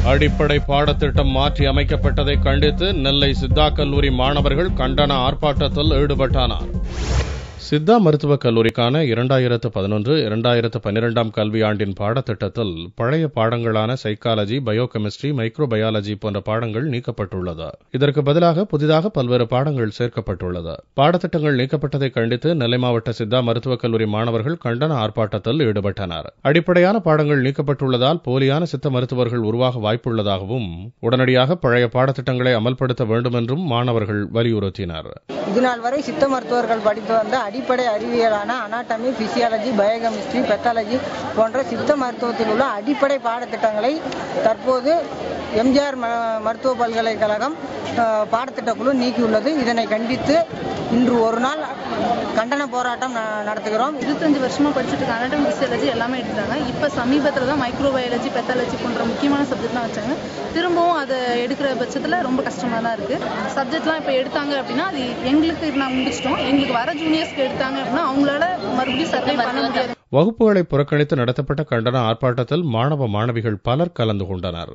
அடிப்படை பாடத்திட்டம் மாற்றி அமைக்கப்பட்டதை கண்டித்து நெல்லை சித்தா கல்லூரி மாணவர்கள் கண்டன ஆர்ப்பாட்டத்தில் ஈடுபட்டனர். சித்தா மருத்துவக் கல்லூரிக்கான 2011-2012 கல்வியாண்டின் பாடத்திட்டத்தில் பழைய பாடங்களான சைக்காலஜி, பயோகெமிஸ்ட்ரி, மைக்ரோபயாலஜி போன்ற பாடங்கள் நீக்கப்பட்டுள்ளது. இதற்கு பதிலாக புதிதாக பல்வேறு பாடங்கள் சேர்க்கப்பட்டுள்ளது. பாடத்திட்டங்கள் நீக்கப்பட்டதை கண்டித்து நெல்லை மாவட்ட சித்தா மருத்துவக் கல்லூரி மாணவர்கள் கண்டன ஆர்ப்பாட்டத்தில் ஈடுபட்டனர். அடிப்படையான பாடங்கள் நீக்கப்பட்டுள்ளதால் போலியான சித்த மருத்துவர்கள் உருவாக வாய்ப்புள்ளதாகவும் உடனடியாக பழைய பாடத்திட்டங்களை அமல்படுத்த வேண்டும் என்றும் மாணவர்கள் வலியுறுத்தினர். இதுநாள் வரை சித்த மருத்துவர்கள் படித்து வந்த அடிப்படை அறிவியலான அனாட்டமி, பிசியாலஜி, பயோகெமிஸ்ட்ரி, பெத்தாலஜி போன்ற சித்த மருத்துவத்தில் உள்ள அடிப்படை பாடத்திட்டங்களை தற்போது எம்ஜிஆர் மருத்துவ பல்கலைக்கழகம் பாடத்திட்ட குழு நீக்கியுள்ளது. இதனை கண்டித்து இன்று ஒரு நாள் கண்டன போராட்டம் நடத்துகிறோம். 25 வருஷமா படிச்சுட்டு இருக்க அனாட்டமி, பிசியாலஜி எல்லாமே எடுத்தாங்க. இப்ப சமீபத்தில் தான் மைக்ரோபயாலஜி, பெத்தாலஜி போன்ற முக்கியமான சப்ஜெக்ட்லாம் வச்சாங்க. திரும்பவும் அதை எடுக்கிற பட்சத்தில் ரொம்ப கஷ்டமா தான் இருக்கு. சப்ஜெக்ட்லாம் இப்ப எடுத்தாங்க அப்படின்னா அது எங்களுக்கு நாங்கள் முடிச்சிட்டோம். எங்களுக்கு வர ஜூனியர்ஸ்க்கு எடுத்தாங்க அப்படின்னா அவங்களால மறுபடியும் சர்வே பண்ண முடியாது. வகுப்புகளை புறக்கணித்து நடத்தப்பட்ட கண்டன ஆர்ப்பாட்டத்தில் மாணவ மாணவிகள் பலர் கலந்து கொண்டனர்.